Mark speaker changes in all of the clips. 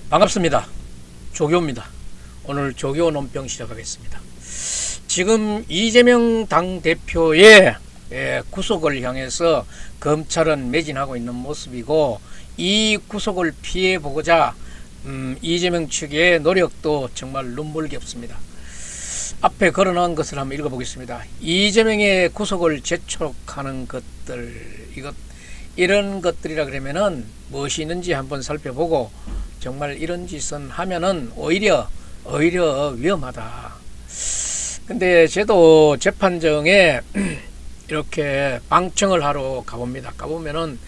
Speaker 1: 반갑습니다. 조교입니다. 오늘 조교 논평 시작하겠습니다. 지금 이재명 당대표의 구속을 향해서 검찰은 매진하고 있는 모습이고, 이 구속을 피해보고자 이재명 측의 노력도 정말 눈물겹습니다. 앞에 걸어놓은 것을 한번 읽어보겠습니다. 이재명의 구속을 재촉하는 것들, 이런 것들이라 그러면은 무엇이 있는지 한번 살펴보고, 정말 이런 짓은 하면은 오히려 위험하다. 근데 저도 재판정에 이렇게 방청을 하러 가봅니다. 가보면은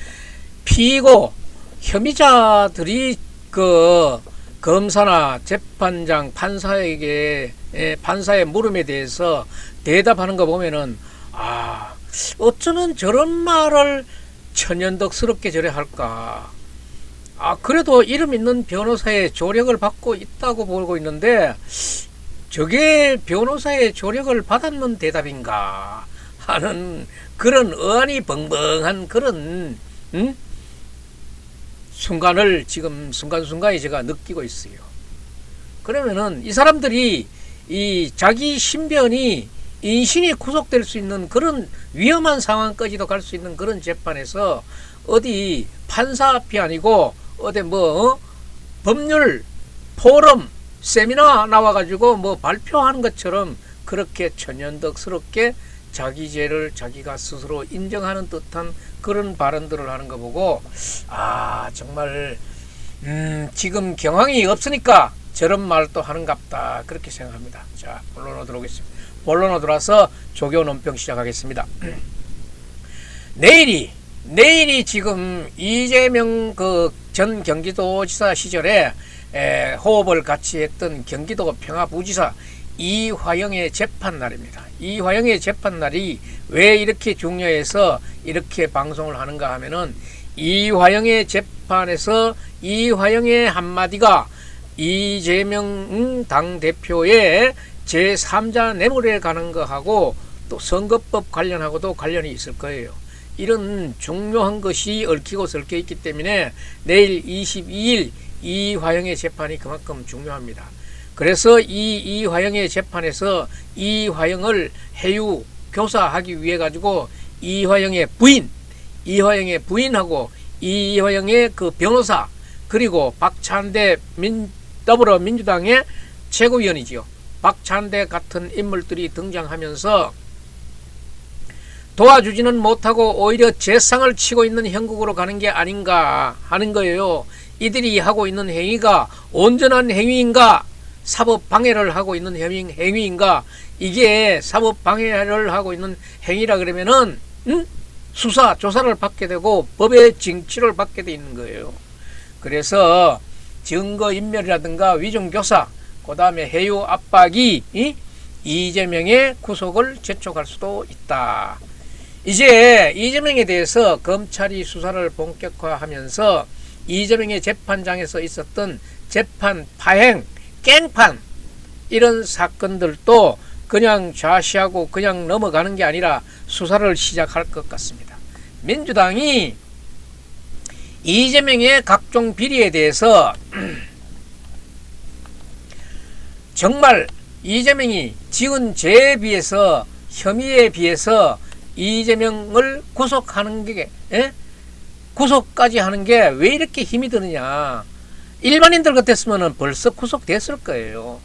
Speaker 1: 피고 혐의자들이 그 검사나 재판장 판사에게 판사의 물음에 대해서 대답하는 거 보면은, 어쩌면 저런 말을 천연덕스럽게 저래 할까. 그래도 이름 있는 변호사의 조력을 받고 있다고 보고 있는데, 저게 변호사의 조력을 받았는 대답인가 하는 그런 어안이 벙벙한 그런 순간을 지금 순간순간에 제가 느끼고 있어요. 그러면은 이 사람들이 이 자기 신변이 인신이 구속될 수 있는 그런 위험한 상황까지도 갈 수 있는 그런 재판에서 어디 판사 앞이 아니고 어디 법률 포럼 세미나 나와가지고 발표하는 것처럼 그렇게 천연덕스럽게 자기 죄를 자기가 스스로 인정하는 듯한 그런 발언들을 하는 거 보고, 정말 지금 경황이 없으니까 저런 말도 하는갑다, 그렇게 생각합니다. 자, 본론으로 들어오겠습니다. 본론으로 들어와서 조교 논평 시작하겠습니다. 내일이 지금 이재명 전 경기도지사 시절에 호흡을 같이 했던 경기도 평화부지사 이화영의 재판날입니다. 이화영의 재판날이 왜 이렇게 중요해서 이렇게 방송을 하는가 하면은, 이화영의 재판에서 이화영의 한마디가 이재명 당대표의 제3자 뇌물에 가는 거하고 또 선거법 관련하고도 관련이 있을 거예요. 이런 중요한 것이 얽히고 설켜 있기 때문에 내일 22일 이화영의 재판이 그만큼 중요합니다. 그래서 이화영의 재판에서 이화영을 해유 교사하기 위해 가지고 이화영의 부인하고 이화영의 그 변호사, 그리고 박찬대 더불어민주당의 최고위원이지요. 박찬대 같은 인물들이 등장하면서 도와주지는 못하고 오히려 재상을 치고 있는 형국으로 가는 게 아닌가 하는 거예요. 이들이 하고 있는 행위가 온전한 행위인가, 사법 방해를 하고 있는 행위인가. 이게 사법 방해를 하고 있는 행위라 그러면은 수사 조사를 받게 되고 법의 징치를 받게 돼 있는 거예요. 그래서 증거인멸이라든가 위중교사, 그 다음에 해유 압박이 이재명의 구속을 재촉할 수도 있다. 이제 이재명에 대해서 검찰이 수사를 본격화하면서 이재명의 재판장에서 있었던 재판 파행, 깽판, 이런 사건들도 그냥 좌시하고 그냥 넘어가는 게 아니라 수사를 시작할 것 같습니다. 민주당이 이재명의 각종 비리에 대해서 정말 이재명이 지은 죄에 비해서, 혐의에 비해서 이재명을 구속하는 게, 구속까지 하는 게 왜 이렇게 힘이 드느냐. 일반인들 같았으면 벌써 구속됐을 거예요.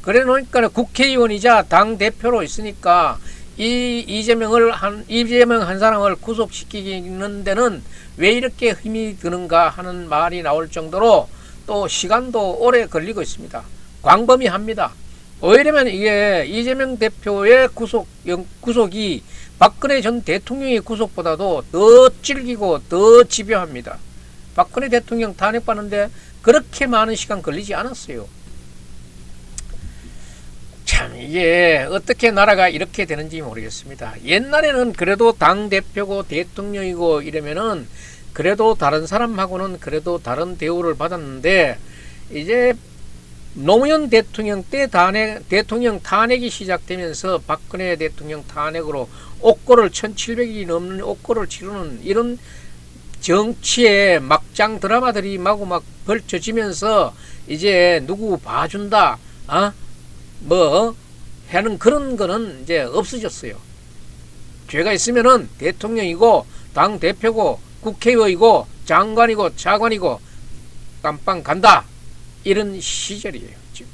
Speaker 1: 그래 놓으니까 국회의원이자 당대표로 있으니까 이재명 한 사람을 구속시키는 데는 왜 이렇게 힘이 드는가 하는 말이 나올 정도로 또 시간도 오래 걸리고 있습니다. 광범위합니다. 오히려면 이게 이재명 대표의 구속이 박근혜 전 대통령의 구속보다도 더 질기고 더 집요합니다. 박근혜 대통령 탄핵받는데 그렇게 많은 시간 걸리지 않았어요. 참, 이게 어떻게 나라가 이렇게 되는지 모르겠습니다. 옛날에는 그래도 당대표고 대통령이고 이러면은 그래도 다른 사람하고는 그래도 다른 대우를 받았는데, 이제 노무현 대통령 때 대통령 탄핵이 시작되면서 박근혜 대통령 탄핵으로 옥고를 1700일이 넘는 옥고를 치르는 이런 정치의 막장 드라마들이 마구막 벌쳐지면서 이제 누구 봐준다, 뭐 하는 그런 거는 이제 없어졌어요. 죄가 있으면은 대통령이고 당 대표고 국회의원이고 장관이고 차관이고 깜빵 간다, 이런 시절이에요 지금.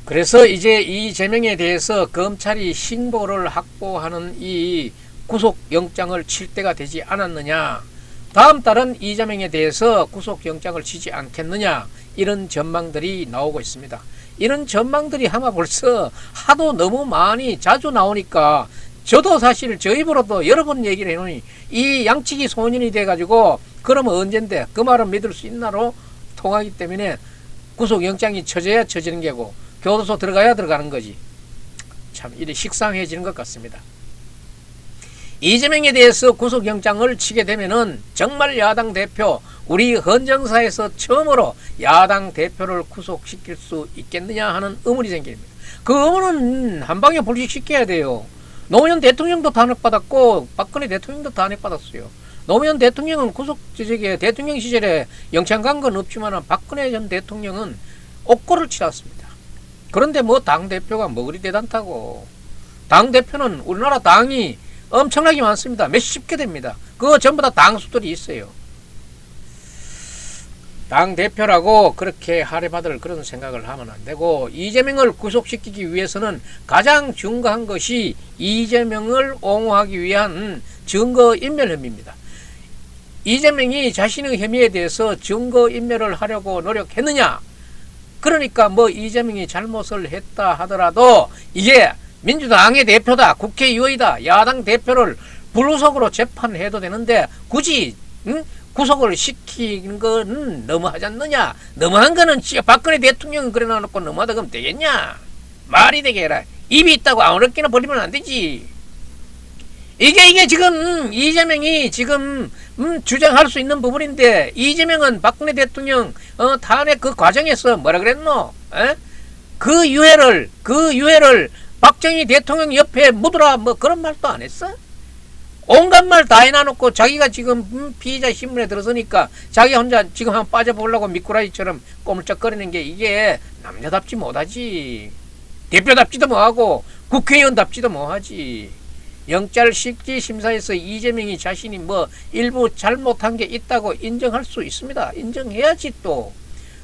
Speaker 1: 그래서 이제 이재명에 대해서 검찰이 신고를 확보하는 이 구속영장을 칠 때가 되지 않았느냐, 다음 달은 이재명에 대해서 구속영장을 치지 않겠느냐, 이런 전망들이 나오고 있습니다. 이런 전망들이 아마 벌써 하도 너무 많이 자주 나오니까 저도 사실 저 입으로도 여러 번 얘기를 해놓으니 이 양치기 소년이 돼가지고 그러면 언젠데 그 말은 믿을 수 있나로 통하기 때문에 구속영장이 쳐져야 쳐지는 게고 교도소 들어가야 들어가는 거지. 참 이래 식상해지는 것 같습니다. 이재명에 대해서 구속영장을 치게 되면은 정말 야당 대표, 우리 헌정사에서 처음으로 야당 대표를 구속시킬 수 있겠느냐 하는 의문이 생깁니다. 그 의문은 한방에 불식시켜야 돼요. 노무현 대통령도 탄핵받았고 박근혜 대통령도 탄핵받았어요. 노무현 대통령은 대통령 시절에 영장 간 건 없지만 박근혜 전 대통령은 옥고를 치렀습니다. 그런데 뭐 당대표가 뭐 그리 대단하고, 당대표는 우리나라 당이 엄청나게 많습니다. 몇십 개 됩니다. 그거 전부 다 당수들이 있어요. 당대표라고 그렇게 할애받을 그런 생각을 하면 안 되고, 이재명을 구속시키기 위해서는 가장 중요한 것이 이재명을 옹호하기 위한 증거인멸 혐의입니다. 이재명이 자신의 혐의에 대해서 증거인멸을 하려고 노력했느냐, 그러니까 뭐 이재명이 잘못을 했다 하더라도 이게 민주당의 대표다, 국회의원이다, 야당 대표를 불구속으로 재판해도 되는데 굳이 구속을 시키는 건 너무하지 않느냐. 너무한 거는 박근혜 대통령은 그래 놔놓고 너무하다 그러면 되겠냐. 말이 되게 해라. 입이 있다고 아무렇게나 버리면 안 되지. 이게 지금 이재명이 지금 주장할 수 있는 부분인데, 이재명은 박근혜 대통령 탄핵 그 과정에서 뭐라 그랬노? 그 유해를 박정희 대통령 옆에 묻으라, 뭐 그런 말도 안 했어? 온갖 말 다 해놔놓고 자기가 지금 피의자 신문에 들어서니까 자기 혼자 지금 한번 빠져보려고 미꾸라지처럼 꼬물짝거리는 게 이게 남자답지 못하지. 대표답지도 뭐하고 국회의원답지도 뭐하지. 영장실질심사에서 이재명이 자신이 뭐 일부 잘못한 게 있다고 인정할 수 있습니다. 인정해야지 또.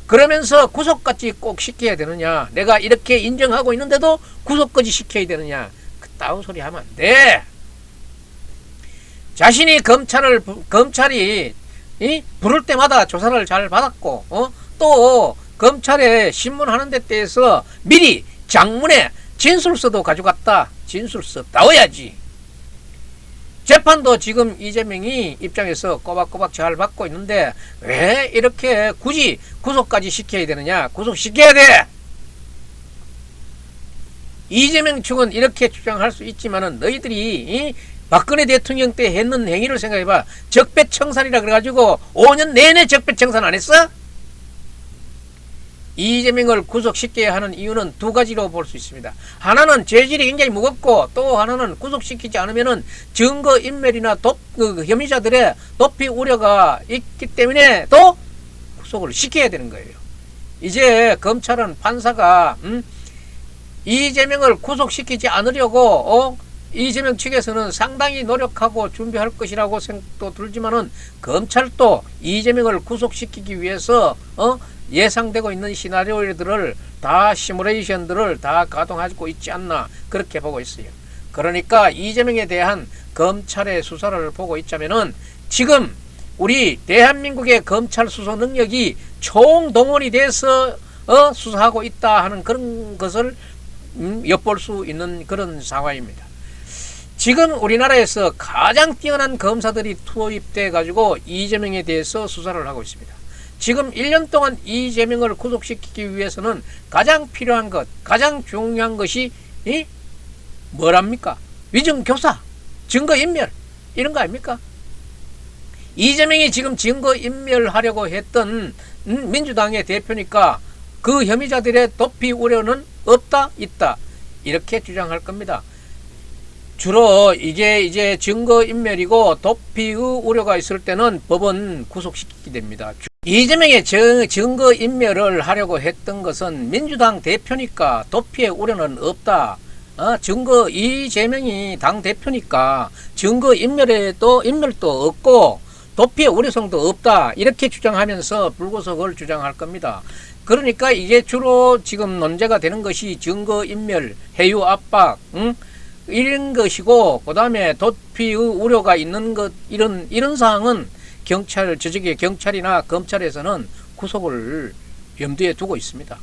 Speaker 1: 그러면서 구속까지 꼭 시켜야 되느냐. 내가 이렇게 인정하고 있는데도 구속까지 시켜야 되느냐. 그따위 소리 하면 안 돼. 자신이 검찰이 부를 때마다 조사를 잘 받았고, 또 검찰에 신문하는 데 대해서 미리 장문에 진술서도 가져갔다. 진술서 나와야지. 재판도 지금 이재명이 입장에서 꼬박꼬박 잘 받고 있는데 왜 이렇게 굳이 구속까지 시켜야 되느냐. 구속시켜야 돼. 이재명 측은 이렇게 주장할 수 있지만은 너희들이 박근혜 대통령 때 했는 행위를 생각해봐. 적폐청산이라 그래가지고 5년 내내 적폐청산 안 했어? 이재명을 구속시켜야 하는 이유는 두 가지로 볼 수 있습니다. 하나는 죄질이 굉장히 무겁고, 또 하나는 구속시키지 않으면은 증거인멸이나 혐의자들의 도피 우려가 있기 때문에 또 구속을 시켜야 되는 거예요. 이제 검찰은 판사가 이재명을 구속시키지 않으려고 이재명 측에서는 상당히 노력하고 준비할 것이라고 생각도 들지만은, 검찰도 이재명을 구속시키기 위해서 예상되고 있는 시나리오들을 다 시뮬레이션들을 다 가동하고 있지 않나, 그렇게 보고 있어요. 그러니까 이재명에 대한 검찰의 수사를 보고 있자면은 지금 우리 대한민국의 검찰 수사 능력이 총동원이 돼서 수사하고 있다 하는 그런 것을 엿볼 수 있는 그런 상황입니다. 지금 우리나라에서 가장 뛰어난 검사들이 투입돼 가지고 이재명에 대해서 수사를 하고 있습니다. 지금 1년 동안 이재명을 구속시키기 위해서는 가장 필요한 것, 가장 중요한 것이 뭐랍니까? 위증교사, 증거인멸, 이런 거 아닙니까? 이재명이 지금 증거인멸하려고 했던 민주당의 대표니까 그 혐의자들의 도피 우려는 없다, 있다, 이렇게 주장할 겁니다. 주로 이게 이제 증거인멸이고 도피의 우려가 있을 때는 법원 구속시키게 됩니다. 이재명의 증거인멸을 하려고 했던 것은 민주당 대표니까 도피의 우려는 없다. 이재명이 당 대표니까 증거인멸도 없고 도피의 우려성도 없다. 이렇게 주장하면서 불구속을 주장할 겁니다. 그러니까 이게 주로 지금 논제가 되는 것이 증거인멸, 해유 압박, 이런 것이고, 그 다음에 도피의 우려가 있는 것, 이런 사항은 저쪽에 경찰이나 검찰에서는 구속을 염두에 두고 있습니다.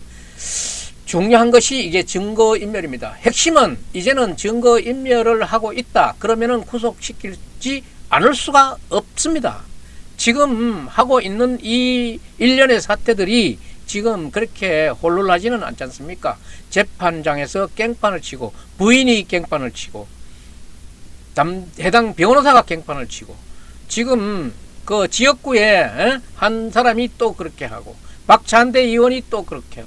Speaker 1: 중요한 것이 이게 증거인멸입니다. 핵심은 이제는 증거인멸을 하고 있다. 그러면은 구속시키지 않을 수가 없습니다. 지금 하고 있는 이 일련의 사태들이 지금 그렇게 홀로하지는 않지 않습니까? 재판장에서 깽판을 치고 부인이 깽판을 치고 해당 변호사가 깽판을 치고 지금 그 지역구에 한 사람이 또 그렇게 하고 박찬대 의원이 또 그렇게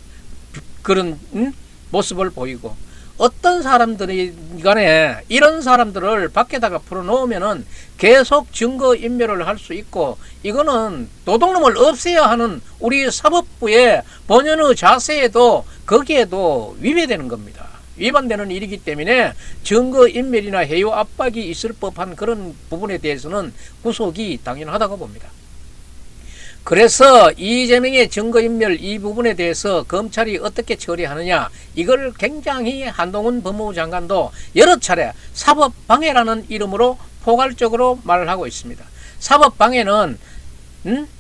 Speaker 1: 그런 모습을 보이고 어떤 사람들이 간에 이런 사람들을 밖에다가 풀어놓으면은 계속 증거인멸을 할 수 있고 이거는 도둑놈을 없애야 하는 우리 사법부의 본연의 자세에도 거기에도 위배되는 겁니다. 위반되는 일이기 때문에 증거인멸이나 해요 압박이 있을 법한 그런 부분에 대해서는 구속이 당연하다고 봅니다. 그래서 이재명의 증거인멸 이 부분에 대해서 검찰이 어떻게 처리하느냐 이걸 굉장히 한동훈 법무부 장관도 여러 차례 사법방해라는 이름으로 포괄적으로 말을 하고 있습니다. 사법방해는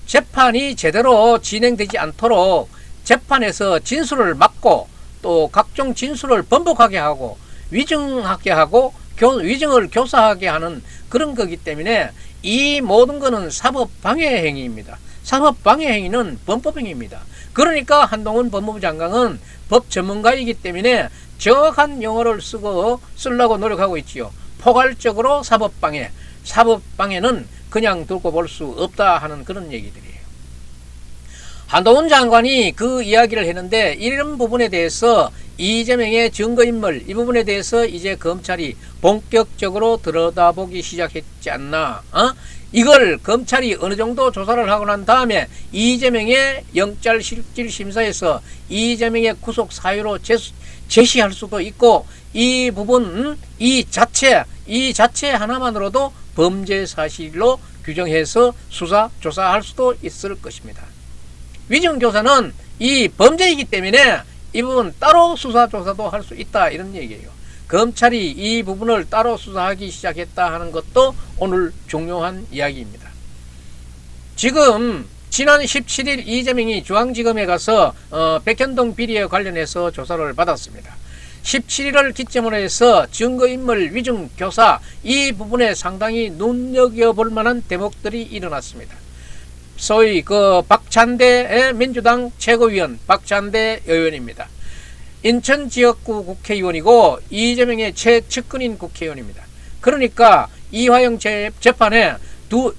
Speaker 1: 재판이 제대로 진행되지 않도록 재판에서 진술을 막고 또 각종 진술을 번복하게 하고 위증하게 하고 위증을 교사하게 하는 그런 거기 때문에 이 모든 것은 사법방해 행위입니다. 사법방해 행위는 범법행위입니다. 그러니까 한동훈 법무부 장관은 법 전문가이기 때문에 정확한 용어를 쓰려고 노력하고 있지요. 포괄적으로 사법방해. 사법방해는 그냥 두고 볼 수 없다 하는 그런 얘기들이에요. 한동훈 장관이 그 이야기를 했는데 이런 부분에 대해서 이재명의 증거인멸 이 부분에 대해서 이제 검찰이 본격적으로 들여다보기 시작했지 않나. 이걸 검찰이 어느 정도 조사를 하고 난 다음에 이재명의 영장실질심사에서 이재명의 구속 사유로 제시할 수도 있고 이 부분 이 자체 하나만으로도 범죄 사실로 규정해서 수사 조사할 수도 있을 것입니다. 위증교사는 이 범죄이기 때문에 이 부분 따로 수사 조사도 할 수 있다 이런 얘기예요. 검찰이 이 부분을 따로 수사하기 시작했다 하는 것도 오늘 중요한 이야기입니다. 지금 지난 17일 이재명이 중앙지검에 가서 백현동 비리에 관련해서 조사를 받았습니다. 17일을 기점으로 해서 증거인멸 위증교사 이 부분에 상당히 눈여겨볼 만한 대목들이 일어났습니다. 소위 그 박찬대 민주당 최고위원 박찬대 의원입니다. 인천 지역구 국회의원이고 이재명의 최측근인 국회의원입니다. 그러니까 이화영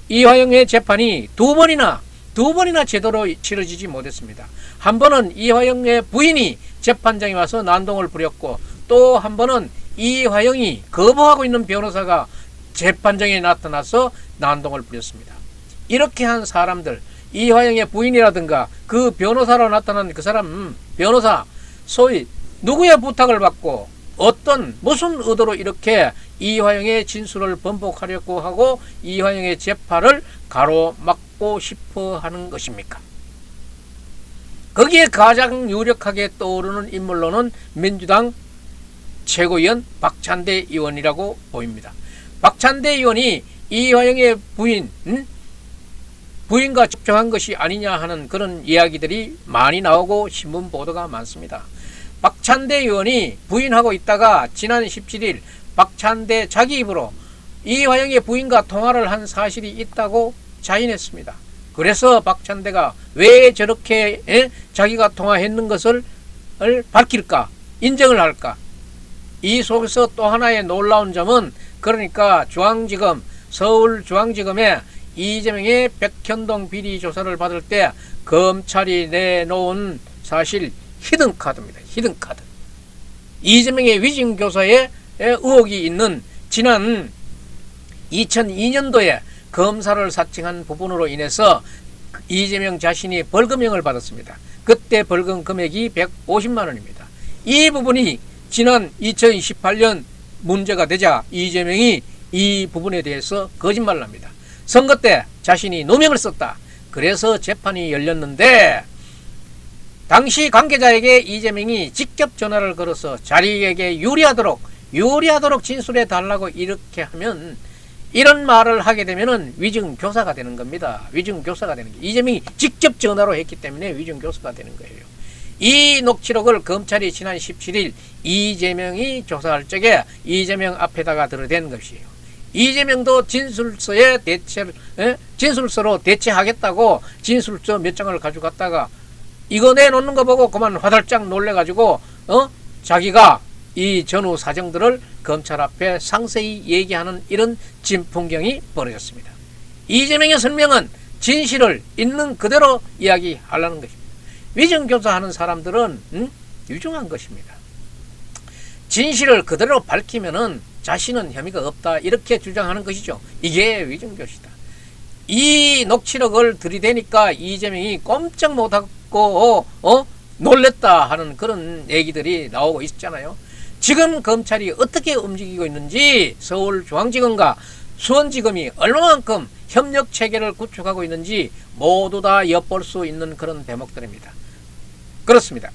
Speaker 1: 이화영의 재판이 두 번이나 제대로 치러지지 못했습니다. 한 번은 이화영의 부인이 재판장에 와서 난동을 부렸고 또 한 번은 이화영이 거부하고 있는 변호사가 재판장에 나타나서 난동을 부렸습니다. 이렇게 한 사람들 이화영의 부인이라든가 그 변호사로 나타난 그 사람 변호사 소위 누구의 부탁을 받고 무슨 의도로 이렇게 이화영의 진술을 번복하려고 하고 이화영의 재판을 가로막고 싶어 하는 것입니까? 거기에 가장 유력하게 떠오르는 인물로는 민주당 최고위원 박찬대 의원이라고 보입니다. 박찬대 의원이 이화영의 부인과 접촉한 것이 아니냐 하는 그런 이야기들이 많이 나오고 신문 보도가 많습니다. 박찬대 의원이 부인하고 있다가 지난 17일 박찬대 자기 입으로 이화영의 부인과 통화를 한 사실이 있다고 자인했습니다. 그래서 박찬대가 왜 저렇게 자기가 통화했는 것을 밝힐까? 인정을 할까? 이 속에서 또 하나의 놀라운 점은 그러니까 서울중앙지검에 이재명의 백현동 비리 조사를 받을 때 검찰이 내놓은 사실 히든카드입니다. 히든카드. 이재명의 위증교사에 의혹이 있는 지난 2002년도에 검사를 사칭한 부분으로 인해서 이재명 자신이 벌금형을 받았습니다. 그때 벌금 금액이 150만 원입니다. 이 부분이 지난 2018년 문제가 되자 이재명이 이 부분에 대해서 거짓말을 합니다. 선거 때 자신이 누명을 썼다. 그래서 재판이 열렸는데 당시 관계자에게 이재명이 직접 전화를 걸어서 자기에게 유리하도록 진술해 달라고 이렇게 하면, 이런 말을 하게 되면은 위증교사가 되는 겁니다. 위증교사가 되는 게 이재명이 직접 전화로 했기 때문에 위증교사가 되는 거예요. 이 녹취록을 검찰이 지난 17일 이재명이 조사할 적에 이재명 앞에다가 들어댄 것이에요. 이재명도 진술서로 대체하겠다고 진술서 몇 장을 가져갔다가 이거 내놓는 거 보고 그만 화들짝 놀래가지고 자기가 이 전후 사정들을 검찰 앞에 상세히 얘기하는 이런 진풍경이 벌어졌습니다. 이재명의 설명은 진실을 있는 그대로 이야기하려는 것입니다. 위증교사하는 사람들은 유중한 것입니다. 진실을 그대로 밝히면은 자신은 혐의가 없다 이렇게 주장하는 것이죠. 이게 위증교시다. 이 녹취록을 들이대니까 이재명이 꼼짝 못하고 놀랬다 하는 그런 얘기들이 나오고 있잖아요. 지금 검찰이 어떻게 움직이고 있는지, 서울중앙지검과 수원지검이 얼마만큼 협력체계를 구축하고 있는지 모두 다 엿볼 수 있는 그런 대목들입니다. 그렇습니다.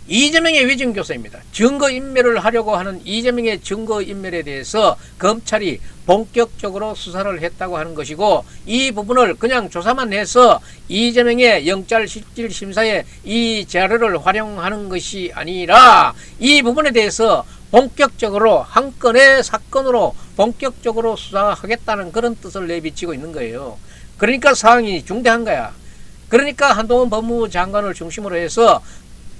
Speaker 1: 이재명의 위증교사입니다. 증거인멸을 하려고 하는 이재명의 증거인멸에 대해서 검찰이 본격적으로 수사를 했다고 하는 것이고, 이 부분을 그냥 조사만 해서 이재명의 영장실질심사에 이 자료를 활용하는 것이 아니라 이 부분에 대해서 본격적으로 한 건의 사건으로 본격적으로 수사하겠다는 그런 뜻을 내비치고 있는 거예요. 그러니까 사항이 중대한 거야. 그러니까 한동훈 법무부 장관을 중심으로 해서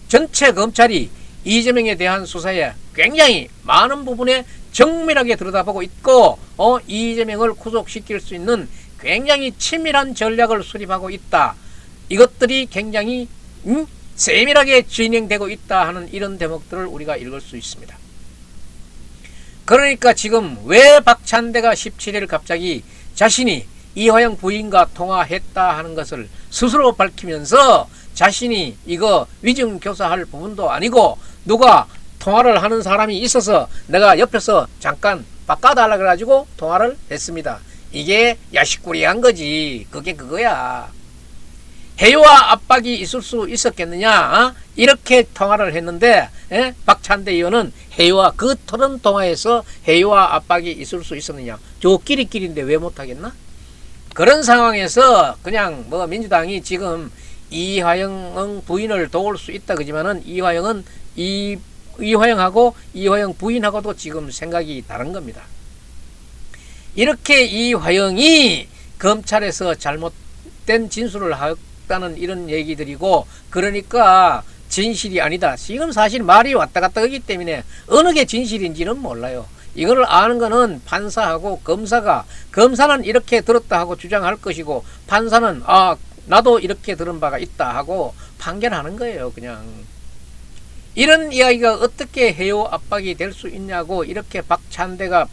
Speaker 1: 전체 검찰이 이재명에 대한 수사에 굉장히 많은 부분에 정밀하게 들여다보고 있고, 이재명을 구속시킬 수 있는 굉장히 치밀한 전략을 수립하고 있다. 이것들이 굉장히 세밀하게 진행되고 있다 하는 이런 대목들을 우리가 읽을 수 있습니다. 그러니까 지금 왜 박찬대가 17일 갑자기 자신이 이화영 부인과 통화했다 하는 것을 스스로 밝히면서 자신이 이거 위증교사할 부분도 아니고 누가 통화를 하는 사람이 있어서 내가 옆에서 잠깐 바꿔달라 그래가지고 통화를 했습니다. 이게 야식꾸리한 거지. 그게 그거야. 해유와 압박이 있을 수 있었겠느냐? 이렇게 통화를 했는데 박찬대 의원은 해유와 그 토론 통화에서 해유와 압박이 있을 수 있었느냐? 저 끼리끼리인데 왜 못하겠나? 그런 상황에서 그냥 민주당이 지금 이화영 부인을 도울 수 있다 그지만은 이화영은 이화영하고 이화영 부인하고도 지금 생각이 다른 겁니다. 이렇게 이화영이 검찰에서 잘못된 진술을 했다는 이런 얘기들이고, 그러니까 진실이 아니다. 지금 사실 말이 왔다 갔다 하기 때문에 어느 게 진실인지는 몰라요. 이걸 아는 거는 판사하고 검사는 이렇게 들었다 하고 주장할 것이고, 판사는 나도 이렇게 들은 바가 있다 하고 판결하는 거예요. 그냥 이런 이야기가 어떻게 해요 압박이 될 수 있냐고 이렇게 박찬대가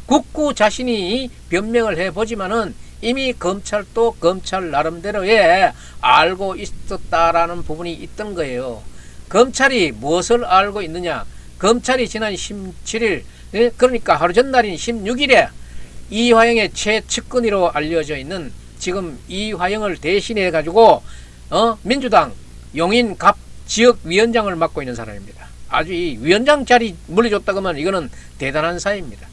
Speaker 1: 굳고 자신이 변명을 해보지만은 이미 검찰도 검찰 나름대로의 알고 있었다라는 부분이 있던 거예요. 검찰이 무엇을 알고 있느냐? 검찰이 지난 17일, 그러니까 하루 전날인 16일에 이화영의 최측근으로 알려져 있는, 지금 이화영을 대신해 가지고 민주당 용인 갑 지역위원장을 맡고 있는 사람입니다. 아주 이 위원장 자리 물려줬다고 하면 이거는 대단한 사회입니다.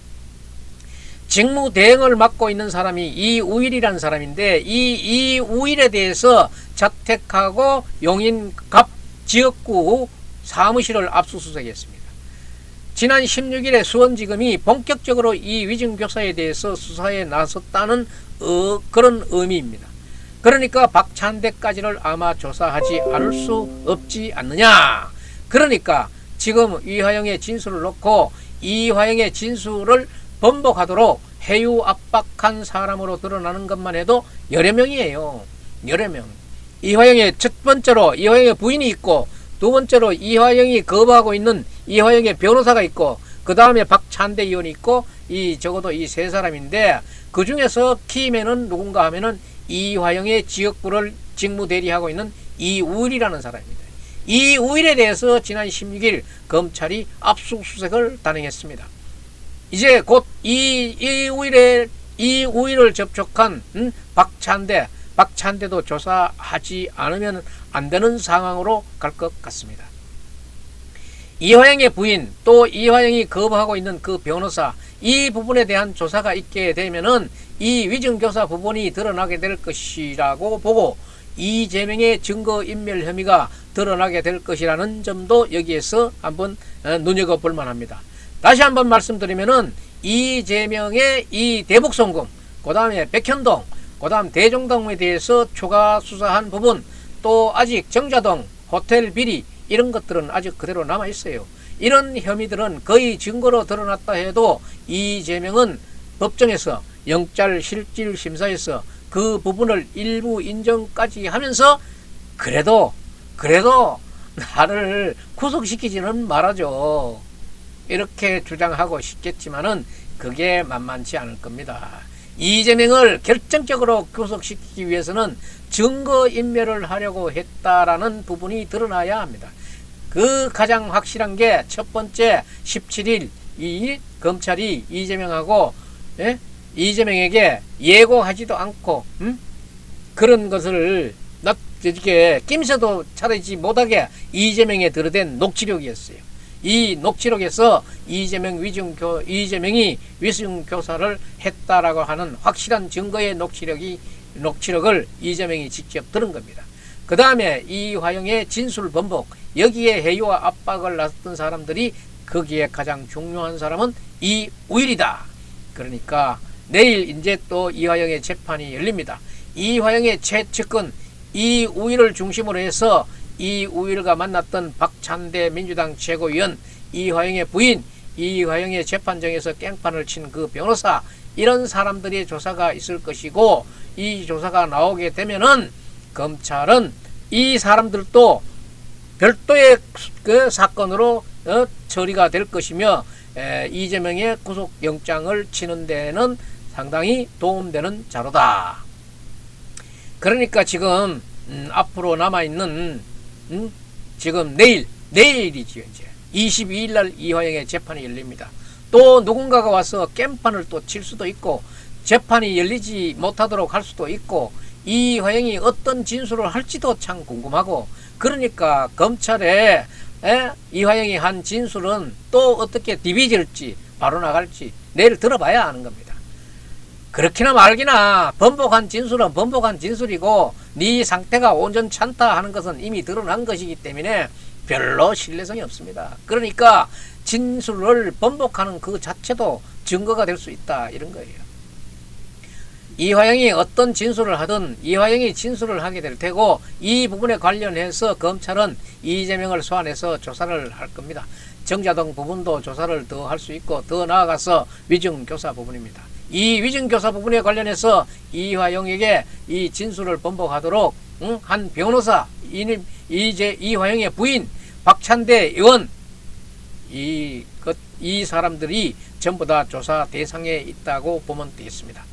Speaker 1: 직무 대행을 맡고 있는 사람이 이우일이라는 사람인데, 이 이우일에 대해서 자택하고 용인 갑 지역구 사무실을 압수수색했습니다. 지난 16일에 수원지검이 본격적으로 이 위증교사에 대해서 수사에 나섰다는 그런 의미입니다. 그러니까 박찬대까지를 아마 조사하지 않을 수 없지 않느냐. 그러니까 지금 이화영의 진술을 놓고 이화영의 진술을 번복하도록 해유 압박한 사람으로 드러나는 것만 해도 여러 명이에요. 여러 명. 이화영의 첫 번째로 이화영의 부인이 있고, 두 번째로 이화영이 거부하고 있는 이화영의 변호사가 있고, 그 다음에 박찬대 의원이 있고 적어도 이 세 사람인데, 그 중에서 키맨은 누군가 하면은 이화영의 지역구를 직무 대리하고 있는 이우일이라는 사람입니다. 이우일에 대해서 지난 16일 검찰이 압수수색을 단행했습니다. 이제 곧 이우일을 접촉한 박찬대도 조사하지 않으면 안 되는 상황으로 갈 것 같습니다. 이화영의 부인, 또 이화영이 거부하고 있는 그 변호사, 이 부분에 대한 조사가 있게 되면은 이 위증교사 부분이 드러나게 될 것이라고 보고, 이재명의 증거인멸 혐의가 드러나게 될 것이라는 점도 여기에서 한번 눈여겨볼 만합니다. 다시 한번 말씀드리면은 이재명의 이 대북송금, 그 다음에 백현동, 그 다음 대종동에 대해서 추가 수사한 부분, 또 아직 정자동 호텔 비리, 이런 것들은 아직 그대로 남아 있어요. 이런 혐의들은 거의 증거로 드러났다 해도 이재명은 법정에서 영장실질심사에서 그 부분을 일부 인정까지 하면서 그래도 나를 구속시키지는 말아줘, 이렇게 주장하고 싶겠지만은 그게 만만치 않을 겁니다. 이재명을 결정적으로 구속시키기 위해서는 증거인멸을 하려고 했다라는 부분이 드러나야 합니다. 그 가장 확실한 게 첫 번째, 17일 이 검찰이 이재명에게 예고하지도 않고 그런 것을 이렇게 낌새도 차리지 못하게 이재명에 들어댄 녹취록이었어요. 이 녹취록에서 이재명이 위증교사를 했다라고 하는 확실한 증거의 녹취록을 이재명이 직접 들은 겁니다. 그 다음에 이화영의 진술 번복, 여기에 해유와 압박을 나섰던 사람들이, 거기에 가장 중요한 사람은 이우일이다. 그러니까 내일 이제 또 이화영의 재판이 열립니다. 이화영의 최측근 이우일을 중심으로 해서 이우일과 만났던 박찬대 민주당 최고위원, 이화영의 부인, 이화영의 재판정에서 깽판을 친 그 변호사, 이런 사람들의 조사가 있을 것이고, 이 조사가 나오게 되면은 검찰은 이 사람들도 별도의 그 사건으로 처리가 될 것이며, 이재명의 구속영장을 치는 데는 상당히 도움되는 자료다. 그러니까 지금 앞으로 남아있는 지금 내일이지요. 이제 22일 날 이화영의 재판이 열립니다. 또 누군가가 와서 깽판을 또 칠 수도 있고, 재판이 열리지 못하도록 할 수도 있고, 이화영이 어떤 진술을 할지도 참 궁금하고, 그러니까 검찰에 이화영이 한 진술은 또 어떻게 디비질지, 바로 나갈지 내일 들어봐야 아는 겁니다. 그렇기나 말기나 번복한 진술은 번복한 진술이고, 네 상태가 온전치 않다 하는 것은 이미 드러난 것이기 때문에 별로 신뢰성이 없습니다. 그러니까 진술을 번복하는 그 자체도 증거가 될 수 있다, 이런 거예요. 이화영이 어떤 진술을 하든 이화영이 진술을 하게 될 테고, 이 부분에 관련해서 검찰은 이재명을 소환해서 조사를 할 겁니다. 정자동 부분도 조사를 더 할 수 있고, 더 나아가서 위증교사 부분입니다. 이 위증교사 부분에 관련해서 이화영에게 이 진술을 번복하도록 한 변호사, 이화영의 부인 박찬대 의원, 이 사람들이 전부 다 조사 대상에 있다고 보면 되겠습니다.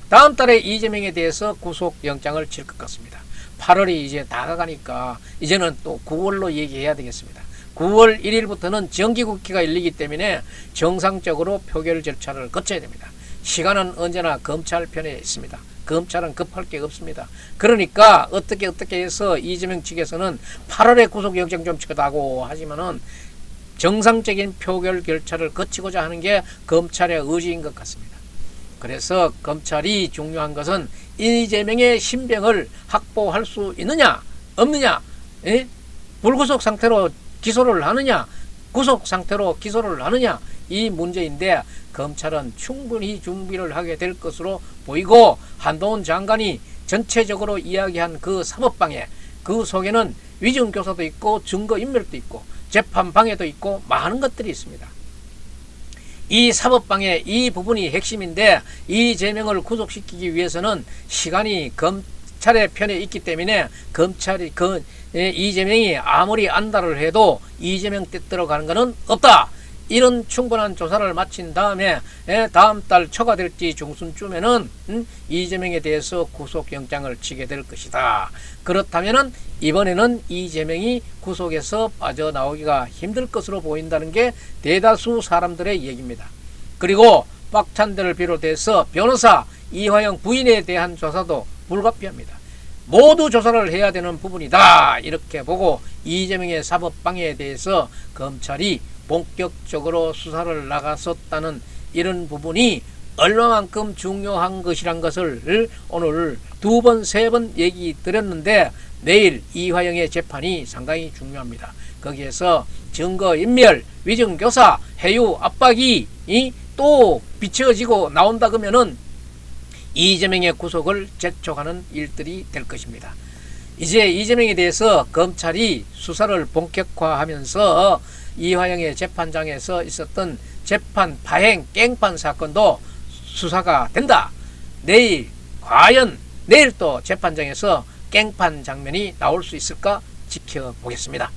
Speaker 1: 다음 달에 이재명에 대해서 구속영장을 칠 것 같습니다. 8월이 이제 다가가니까 이제는 또 9월로 얘기해야 되겠습니다. 9월 1일부터는 정기국회가 열리기 때문에 정상적으로 표결 절차를 거쳐야 됩니다. 시간은 언제나 검찰 편에 있습니다. 검찰은 급할 게 없습니다. 그러니까 어떻게 해서 이재명 측에서는 8월에 구속영장 좀 치겠다고 하지만은 정상적인 표결 절차를 거치고자 하는 게 검찰의 의지인 것 같습니다. 그래서 검찰이 중요한 것은 이재명의 신병을 확보할 수 있느냐 없느냐, 불구속 상태로 기소를 하느냐 구속 상태로 기소를 하느냐, 이 문제인데, 검찰은 충분히 준비를 하게 될 것으로 보이고, 한동훈 장관이 전체적으로 이야기한 그 사법방해, 그 속에는 위증교사도 있고 증거인멸도 있고 재판방해도 있고 많은 것들이 있습니다. 이 사법방해, 이 부분이 핵심인데, 이재명을 구속시키기 위해서는 시간이 검찰의 편에 있기 때문에 검찰이 이재명이 아무리 안달을 해도 이재명 뜻대로 가는 것은 없다. 이런 충분한 조사를 마친 다음에 다음 달 초가 될지 중순쯤에는 이재명에 대해서 구속영장을 치게 될 것이다. 그렇다면은 이번에는 이재명이 구속에서 빠져나오기가 힘들 것으로 보인다는 게 대다수 사람들의 얘기입니다. 그리고 박찬대를 비롯해서 변호사 이화영 부인에 대한 조사도 불가피합니다. 모두 조사를 해야 되는 부분이다. 이렇게 보고 이재명의 사법방해에 대해서 검찰이 본격적으로 수사를 나갔었다는 이런 부분이 얼마만큼 중요한 것이란 것을 오늘 2번, 3번 얘기 드렸는데 내일 이화영의 재판이 상당히 중요합니다. 거기에서 증거인멸, 위증교사, 해유 압박이 또 비춰지고 나온다 그러면은 이재명의 구속을 재촉하는 일들이 될 것입니다. 이제 이재명에 대해서 검찰이 수사를 본격화하면서 이화영의 재판장에서 있었던 재판 파행 깽판 사건도 수사가 된다. 내일 과연 내일 또 재판장에서 깽판 장면이 나올 수 있을까 지켜보겠습니다.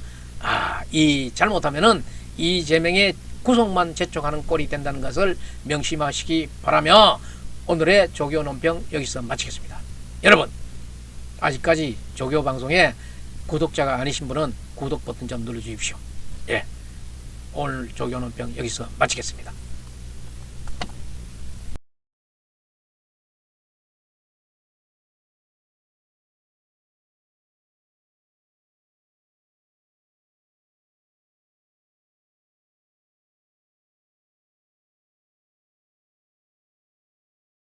Speaker 1: 이 잘못하면은 이재명의 구속만 재촉하는 꼴이 된다는 것을 명심하시기 바라며 오늘의 조교 논평 여기서 마치겠습니다. 여러분 아직까지 조교 방송에 구독자가 아니신 분은 구독 버튼 좀 눌러주십시오. 오늘 조교 논평 여기서 마치겠습니다.